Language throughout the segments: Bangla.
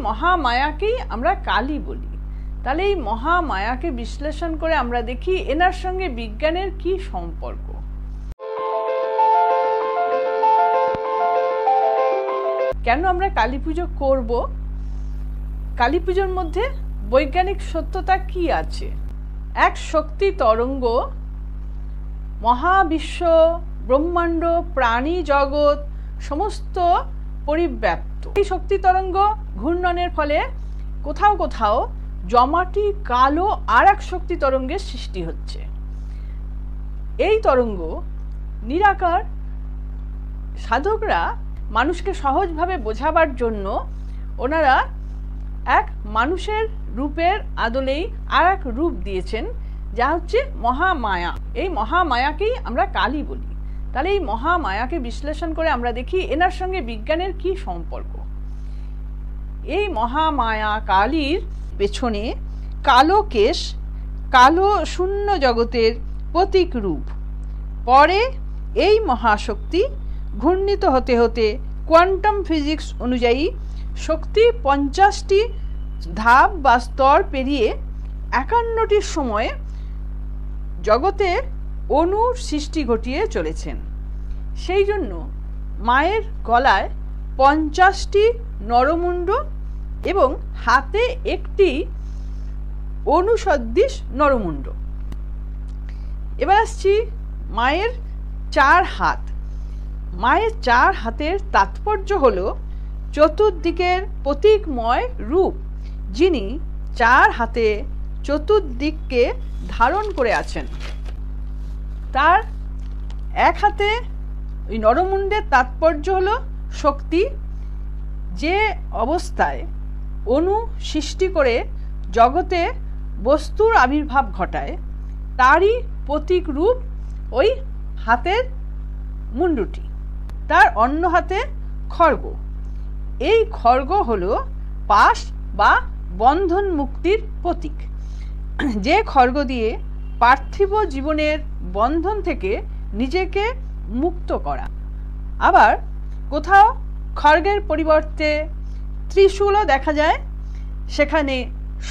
মহামায়াকেই আমরা কালী বলি। তাহলে এই মহামায়াকে বিশ্লেষণ করে আমরা দেখি এনার সঙ্গে বিজ্ঞানের কি সম্পর্ক। কেন আমরা কালী পুজো করব? কালী পুজোর মধ্যে বৈজ্ঞানিক সত্যতা কি আছে? এক শক্তি তরঙ্গ মহাবিশ্ব, ব্রহ্মাণ্ড, প্রাণী জগৎ সমস্ত পরিব্যাপ্ত। এই শক্তি তরঙ্গ ঘূর্ণনের ফলে কোথাও কোথাও জমাটি কালো আর এক শক্তি তরঙ্গের সৃষ্টি হচ্ছে। এই তরঙ্গ নিরাকার। সাধকরা মানুষকে সহজভাবে বোঝাবার জন্য ওনারা এক মানুষের রূপের আদলেই আর এক রূপ দিয়েছেন, যা হচ্ছে মহামায়া। এই মহামায়াকেই আমরা কালী বলি। তাহলে এই মহামায়াকে বিশ্লেষণ করে আমরা দেখি এনার সঙ্গে বিজ্ঞানের কি সম্পর্ক। এই মহামায়া কালীর পেছনে কালো কেশ, কালো শূন্য জগতের প্রতীক রূপ। পরে এই মহাশক্তি ঘূর্ণিত হতে হতে কোয়ান্টাম ফিজিক্স অনুযায়ী শক্তি 50টি ধাপ বা স্তর পেরিয়ে 51টির সময়ে জগতে অণুর সৃষ্টি ঘটিয়ে চলেছেন। সেই জন্য মায়ের গলায় 50টি নরমুণ্ড এবং হাতে একটি অনুসদৃশ নরমুণ্ড। এবার আসছি মায়ের 4 হাত। মায়ের 4 হাতের তাৎপর্য হল চতুর্দিকের প্রতীকময় রূপ, যিনি 4 হাতে চতুর্দিককে ধারণ করে আছেন। তার এক হাতে ওই নরমুণ্ডের তাৎপর্য হল শক্তি, যে অবস্থায় অণু সৃষ্টি করে জগতে বস্তুর আবির্ভাব ঘটায়, তারই প্রতীক রূপ ওই হাতের মুন্ডুটি। তার অন্য হাতে খড়গ। এই খড়গ হল পাশ বা বন্ধন মুক্তির প্রতীক, যে খড়গ দিয়ে পার্থিব জীবনের বন্ধন থেকে নিজেকে মুক্ত করা। আবার কোথাও খড়গের পরিবর্তে ত্রিশূলও দেখা যায়। সেখানে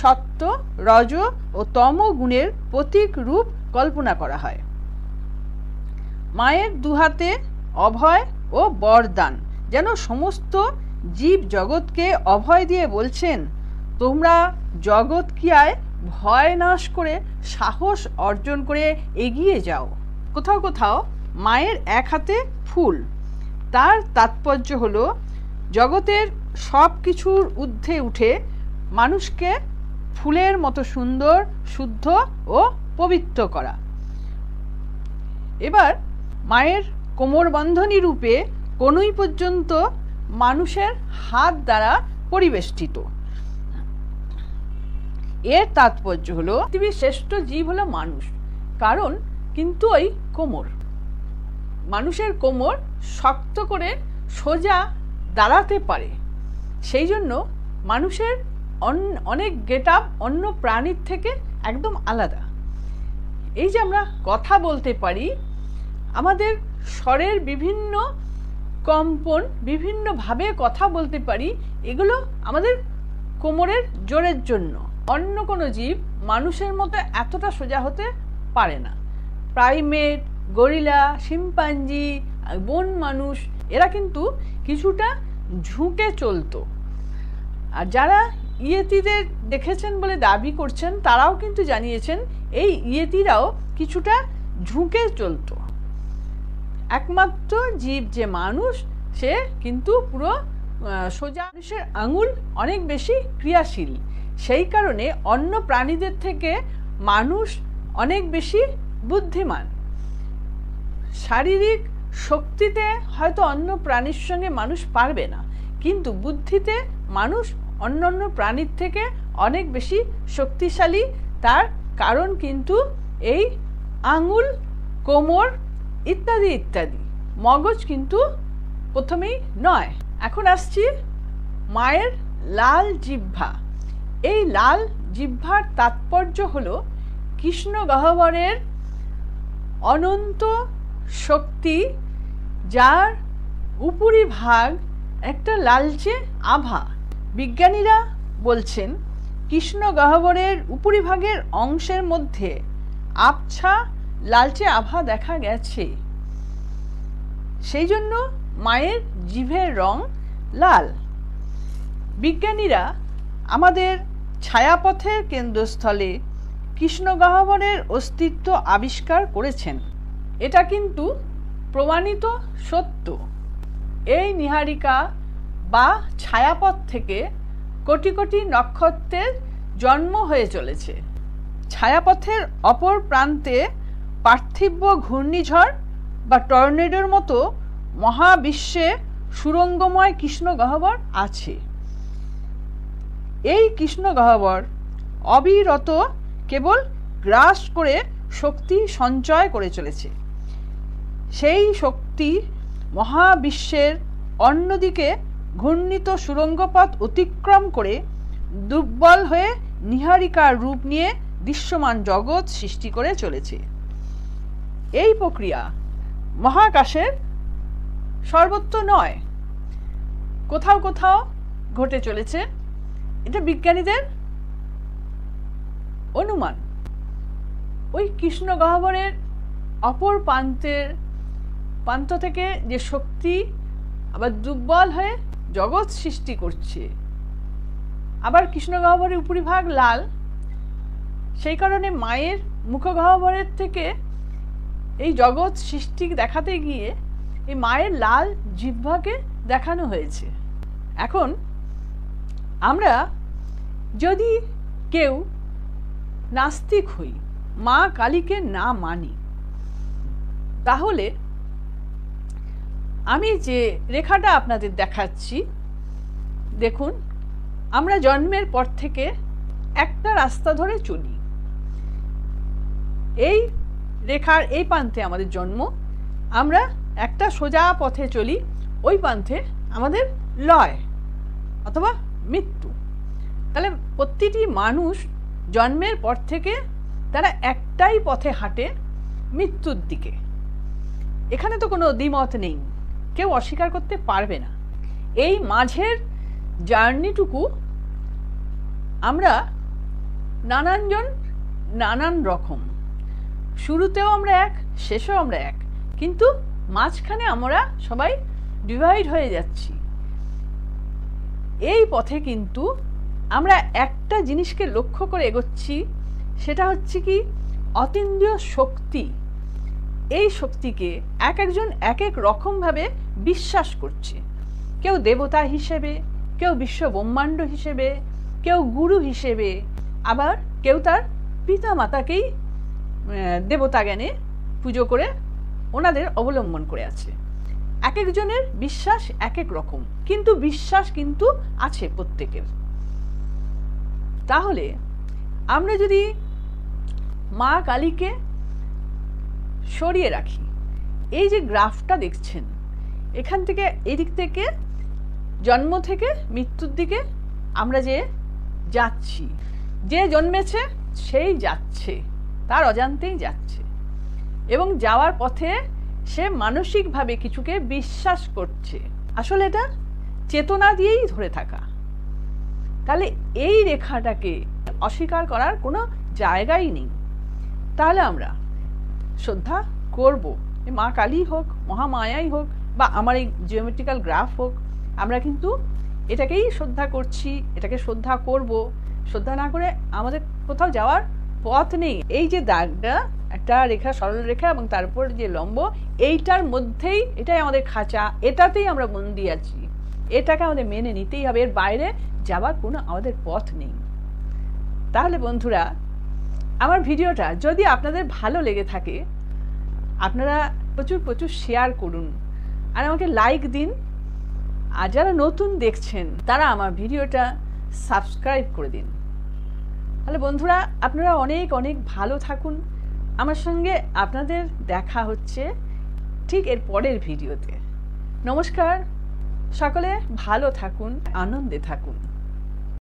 সত্য, রজ ও তম গুণের প্রতীক রূপ কল্পনা করা হয়। মায়ের 2 হাতে অভয় ও বরদান, যেন সমস্ত জীব জগৎকে অভয় দিয়ে বলছেন, তোমরা জগৎ ক্রিয়ায় ভয় নাশ করে সাহস অর্জন করে এগিয়ে যাও। কোথাও কোথাও মায়ের 1 হাতে ফুল। তার তাৎপর্য হল জগতের সব কিছুর ঊর্ধ্বে উঠে মানুষকে ফুলের মতো সুন্দর, শুদ্ধ ও পবিত্র করা। এবার মায়ের কোমরবন্ধনী রূপে কনুই পর্যন্ত মানুষের হাত দ্বারা পরিবেষ্টিত। এর তাৎপর্য হলো পৃথিবীর শ্রেষ্ঠ জীব হলো মানুষ, কারণ কিন্তু ওই কোমর, মানুষের কোমর শক্ত করে সোজা দাঁড়াতে পারে। সেই জন্য মানুষের অনেক গেট আপ অন্য প্রাণীর থেকে একদম আলাদা। এই যে আমরা কথা বলতে পারি, আমাদের স্বরের বিভিন্ন কম্পন, বিভিন্নভাবে কথা বলতে পারি, এগুলো আমাদের কোমরের জোরের জন্য। অন্য কোনো জীব মানুষের মতো এতটা সোজা হতে পারে না। প্রাইমেট, গরিলা, শিম্পাঞ্জি, বন মানুষ, এরা কিন্তু কিছুটা ঝুঁকে চলতো। আর যারা ইয়েতিদের দেখেছেন বলে দাবি করছেন, তারাও কিন্তু জানিয়েছেন এই ইয়েতিরাও কিছুটা ঝুঁকে চলতো। একমাত্র জীব যে মানুষ, সে কিন্তু পুরো সোজা। মানুষের আঙুল অনেক বেশি ক্রিয়াশীল, সেই কারণে অন্য প্রাণীদের থেকে মানুষ অনেক বেশি বুদ্ধিমান। শারীরিক শক্তিতে হয়তো অন্য প্রাণীর সঙ্গে মানুষ পারবে না, কিন্তু বুদ্ধিতে মানুষ অন্যান্য প্রাণীর থেকে অনেক বেশি শক্তিশালী। তার কারণ কিন্তু এই আঙুল, কোমর ইত্যাদি ইত্যাদি। মগজ কিন্তু প্রথমেই নয়। এখন আসছি মায়ের লাল জিহ্বা। এই লাল জিহ্বার তাৎপর্য হলো কৃষ্ণ গহ্বরের অনন্ত শক্তি, যার উপরি ভাগ একটা লালচে আভা। বিজ্ঞানীরা বলছেন কৃষ্ণ গহ্বরের উপরিভাগের অংশের মধ্যে আবছা লালচে আভা দেখা গেছে, সেই জন্য মায়ের জিভের রং লাল। বিজ্ঞানীরা আমাদের ছায়াপথের কেন্দ্রস্থলে কৃষ্ণ গহ্বরের অস্তিত্ব আবিষ্কার করেছেন। এটা কিন্তু প্রমাণিত সত্য। এই নীহারিকা বা ছায়াপথ থেকে কোটি কোটি নক্ষত্রের জন্ম হয়ে চলেছে। ছায়াপথের অপর প্রান্তে পার্থিব ঘূর্ণিঝড় বা টর্নেডোর মতো মহাবিশ্বে সুরঙ্গময় কৃষ্ণ গহ্বর আছে। এই কৃষ্ণ গহ্বর অবিরত কেবল গ্রাস করে শক্তি সঞ্চয় করে চলেছে। সেই শক্তি মহাবিশ্বের অন্যদিকে ঘূর্ণিত সুরঙ্গপথ অতিক্রম করে দুর্বল হয়ে নীহারিকার রূপ নিয়ে দৃশ্যমান জগৎ সৃষ্টি করে চলেছে। এই প্রক্রিয়া মহাকাশের সর্বত্র নয়, কোথাও কোথাও ঘটে চলেছে। এটা বিজ্ঞানীদের অনুমান। ওই কৃষ্ণ গহ্বরের অপর প্রান্ত থেকে যে শক্তি আবার দুর্বল হয়ে জগৎ সৃষ্টি করছে, আবার কৃষ্ণ গহ্বরের উপরিভাগ লাল, সেই কারণে মায়ের মুখগহ্বরের থেকে এই জগৎ সৃষ্টি দেখাতে গিয়ে এই মায়ের লাল জিহ্বাকে দেখানো হয়েছে। এখন আমরা যদি কেউ নাস্তিক হই, মা কালীকে না মানি, তাহলে আমি যে রেখাটা আপনাদের দেখাচ্ছি, দেখুন, আমরা জন্মের পর থেকে একটা রাস্তা ধরে চলি। এই রেখার এই প্রান্তে আমাদের জন্ম, আমরা একটা সোজা পথে চলি, ওই প্রান্তে আমাদের লয় অথবা মৃত্যু। তাহলে প্রতিটি মানুষ জন্মের পর থেকে তারা একটাই পথে হাঁটে, মৃত্যুর দিকে। এখানে তো কোনো দ্বিমত নেই, কেউ অস্বীকার করতে পারবে না। এই মাঝের জার্নিটুকু আমরা নানানজন নানান রকম, শুরুতেও আমরা এক, শেষেও আমরা এক, কিন্তু মাঝখানে আমরা সবাই ডিভাইড হয়ে যাচ্ছি। এই পথে কিন্তু আমরা একটা জিনিসকে লক্ষ্য করে এগোচ্ছি, সেটা হচ্ছে কি অতীন্দ্রিয় শক্তি। এই শক্তিকে এক একজন এক এক রকমভাবে বিশ্বাস করছে। কেউ দেবতা হিসেবে, কেউ বিশ্ব ব্রহ্মাণ্ড হিসেবে, কেউ গুরু হিসেবে, আবার কেউ তার পিতা মাতাকেই দেবতা জ্ঞানে পুজো করে ওনাদের অবলম্বন করে আছে। এক একজনের বিশ্বাস এক এক রকম, কিন্তু বিশ্বাস কিন্তু আছে প্রত্যেকের। তাহলে আমরা যদি মা কালীকে সরিয়ে রাখি, এই যে গ্রাফটা দেখছেন, এখান থেকে এদিক থেকে জন্ম থেকে মৃত্যুর দিকে আমরা যে যাচ্ছি, যে জন্মেছে সেই যাচ্ছে, তার অজান্তেই যাচ্ছে, এবং যাওয়ার পথে সে মানসিকভাবে কিছুকে বিশ্বাস করছে। আসলে এটা চেতনা দিয়েই ধরে থাকা। তাহলে এই রেখাটাকে অস্বীকার করার কোনো জায়গাই নেই। তাহলে আমরা শ্রদ্ধা করব, মা কালী হোক, মহামায়াই হোক, বা আমার এই জিওমেট্রিক্যাল গ্রাফ হোক, আমরা কিন্তু এটাকেই শ্রদ্ধা করছি, এটাকে শ্রদ্ধা করব। শ্রদ্ধা না করে আমাদের কোথাও যাওয়ার পথ নেই। এই যে দাগটা, একটা রেখা, সরল রেখা, এবং তারপর যে লম্ব, এইটার মধ্যেই, এটাই আমাদের খাঁচা, এটাতেই আমরা বন্দি আছি। এটাকে আমাদের মেনে নিতেই হবে, এর বাইরে যাবার কোনো আমাদের পথ নেই। তাহলে বন্ধুরা, আমার ভিডিওটা যদি আপনাদের ভালো লেগে থাকে, আপনারা প্রচুর প্রচুর শেয়ার করুন, আর আমাকে লাইক দিন। আর যারা নতুন দেখছেন, তারা আমার ভিডিওটা সাবস্ক্রাইব করে দিন। তাহলে বন্ধুরা, আপনারা অনেক অনেক ভালো থাকুন। আমার সঙ্গে আপনাদের দেখা হচ্ছে ঠিক এর পরের ভিডিওতে। নমস্কার, সকলে ভালো থাকুন, আনন্দে থাকুন।